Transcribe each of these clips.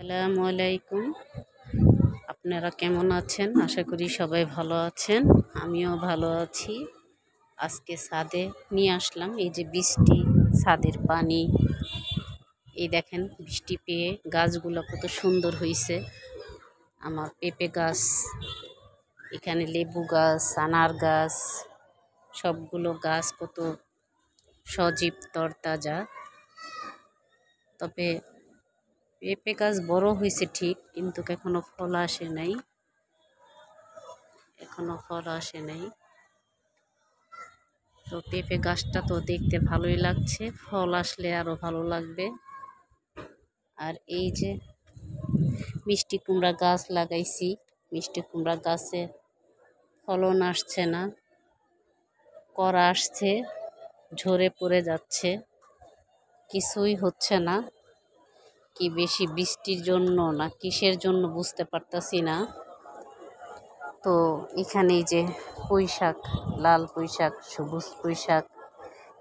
আসসালামু আলাইকুম। আপনারা কেমন আছেন? আশা করি সবাই ভালো আছেন। আমিও ভালো আছি। আজকে ছাদে নিয়ে আসলাম এই যে বৃষ্টি, ছাদের পানি। এই দেখেন বৃষ্টি পেয়ে গাছগুলো কত সুন্দর হয়েছে। আমার পেঁপে গাছ, এখানে লেবু গাছ, আনার গাছ, সবগুলো গাছ কত সজীব তরতাজা। তবে পেঁপে গাছ বড় হয়েছে ঠিক, কিন্তু এখনো ফল আসে নাই। তো পেঁপে গাছটা তো দেখতে ভালোই লাগছে, ফল আসলে আরো ভালো লাগবে। আর এই যে মিষ্টি কুমড়া গাছ লাগাইছি, মিষ্টি কুমড়া গাছে ফলন আসছে না, করা আসছে, ঝরে পড়ে যাচ্ছে, কিছুই হচ্ছে না। কি বেশি বৃষ্টির জন্য না কিসের জন্য বুঝতে পারতাছি না। তো এখানে যে পুঁই শাক, লাল পুঁই শাক, সবুজ পুঁই শাক,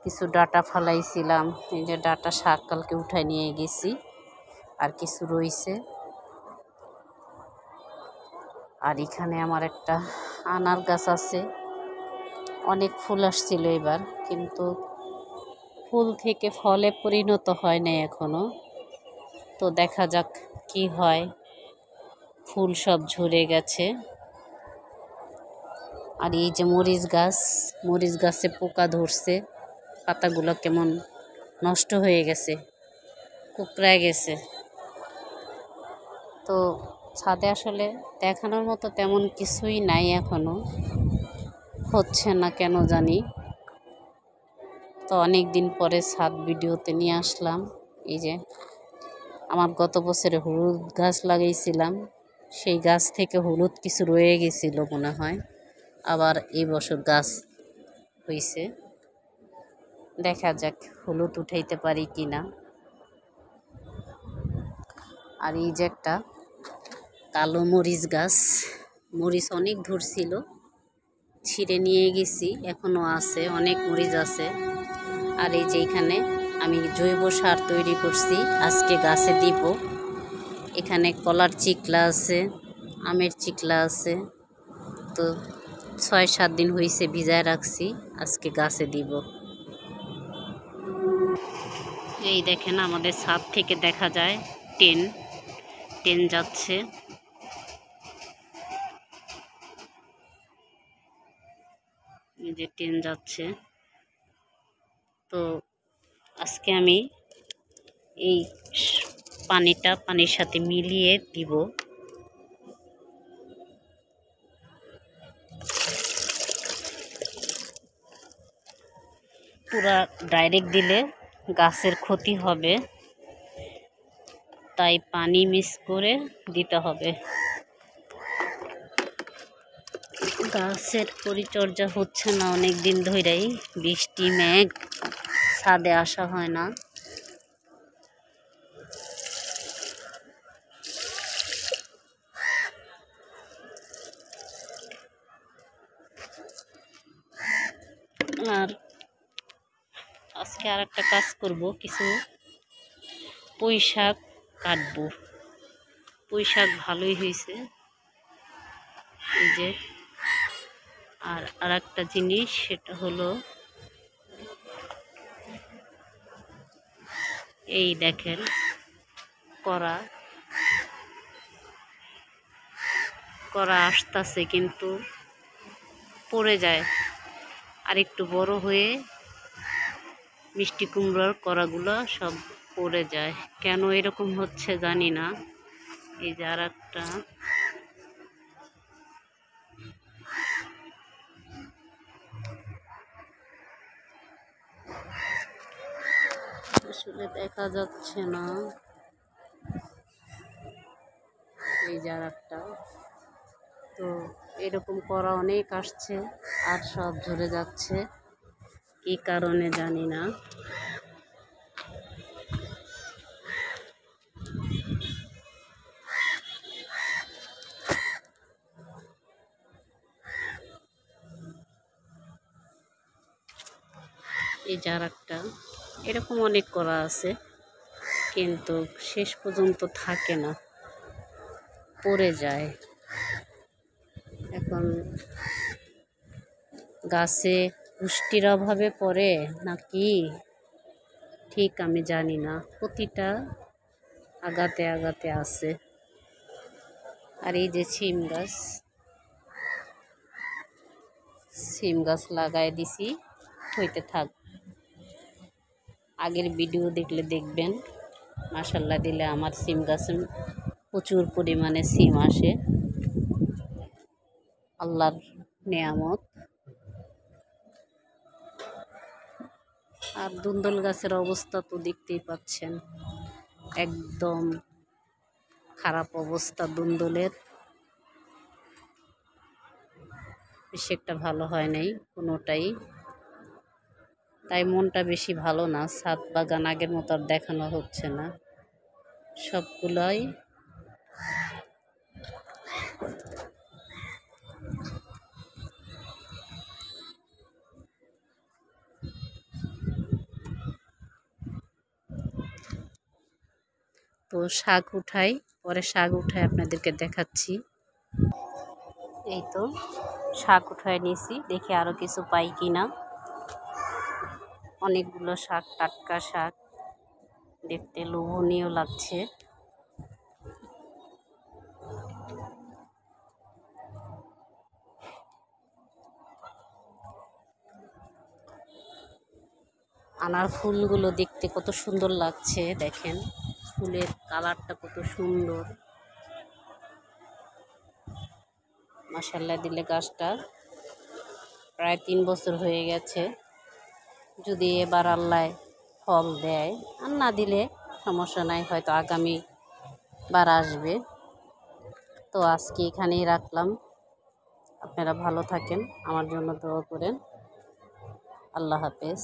কিছু ডাটা ফালাইছিলাম, এই যে ডাটা শাক কালকে উঠায় নিয়ে গেছি, আর কিছু রইছে। আর এখানে আমার একটা আনার গাছ আছে, অনেক ফুল আসছিল এবার, কিন্তু ফুল থেকে ফলে পরিণত হয় নাই এখনো। তো দেখা যাক কি হয়। ফুল সব ঝরে গেছে। আর এই যে মরিচ গাছে পোকা ধরছে, পাতাগুলো কেমন নষ্ট হয়ে গেছে, কুকড়ায় গেছে। তো ছাদে আসলে দেখানোর মতো তেমন কিছুই নাই, এখনো হচ্ছে না কেন জানি। তো অনেক দিন পরে ছাদ ভিডিওতে নিয়ে আসলাম। এই যে আমার গত বছরে হলুদ গাছ লাগাইছিলাম, সেই গাছ থেকে হলুদ কিছু রয়ে গেছিল মনে হয়, আবার এই বছর গাছ হয়েছে। দেখা যাক হলুদ উঠাইতে পারি কিনা। আর এই যে একটা কালো মরিচ গাছ, মরিচ অনেক ধরছিল, ছিঁড়ে নিয়ে গেছি, এখনো আছে, অনেক মরিচ আছে। আর এই যে এখানে আমি জৈব সার তৈরি করছি, আজকে গাছে দিব। এখানে কলার চিকলা আছে, আমের চিকলা আছে। তো 6-7 দিন হয়েছে ভিজায় রাখছি, আজকে গাছে দিব। এই দেখেন আমাদের ছাদ থেকে দেখা যায় ট্রেন যাচ্ছে। এই যে ট্রেন যাচ্ছে। তো আজকে আমি এই পানির সাথে মিলিয়ে দিব। পুরা ডাইরেক্ট দিলে গাছের ক্ষতি হবে, তাই পানি মিক্স করে দিতে হবে। গাছের পরিচর্যা হচ্ছে না অনেক দিন ধরেই, বৃষ্টি মেঘ, ছাদে আসা হয় না। আর আজকে আর একটা কাজ করব, কিছু পুঁই শাক কাটবো। পুঁই শাক ভালোই হয়েছে এই যে। আর একটা জিনিস, সেটা হলো এই দেখেন করা আসতেছে, কিন্তু পড়ে যায়। আর একটু বড় হয়ে মিষ্টি কুমড়োর কড়াগুলো সব পড়ে যায়, কেন এরকম হচ্ছে জানি না। এই যে আর একটা, আসলে দেখা যাচ্ছে না। এই যে আর একটা। তো এরকম করা অনেক আসছে, আর সব ঝরে যাচ্ছে, কি কারণে জানি না। এই যে আর একটা, এরকম অনেক করা আছে, কিন্তু শেষ পর্যন্ত থাকে না। পড়ে যায়। এখন গাছে পুষ্টির অভাবে পড়ে নাকি ঠিক আমি জানি না, প্রতিটা আগাতে আগাতে আছে। আর এই যে সিম গাছ লাগাই দিছি, হইতে থাক। আগের ভিডিও দেখলে দেখবেন, মাশাল্লাহ দিলে আমার সিম গাছে প্রচুর পরিমাণে সিম আসে, আল্লাহর নেয়ামত। আর দুন্দল গাছের অবস্থা তো দেখতেই পাচ্ছেন, একদম খারাপ অবস্থা দুন্দলের, বেশি একটা ভালো হয় নাই কোনোটাই। তাই মনটা বেশি ভালো না, ছাদ বাগান আগের মতো আর দেখানো হচ্ছে না সবগুলাই। তো শাক উঠাই, পরে শাক উঠাই আপনাদেরকে দেখাচ্ছি। এই তো শাক উঠায় নিয়েছি, দেখি আরো কিছু পাই কিনা। অনেকগুলো শাক, টাটকা শাক, দেখতে লোভনীয় লাগছে। আনার ফুলগুলো দেখতে কত সুন্দর লাগছে, দেখেন ফুলের কালারটা কত সুন্দর। মাশাআল্লাহ দিলে গাছটা প্রায় 3 বছর হয়ে গেছে। যদি এবার আল্লাহ ফল দেয়, আর না দিলে সমস্যা নাই, হয়তো আগামী বার আসবে। তো আজকে এখানেই রাখলাম। আপনারা ভালো থাকেন, আমার জন্য দোয়া করেন। আল্লাহ হাফেজ।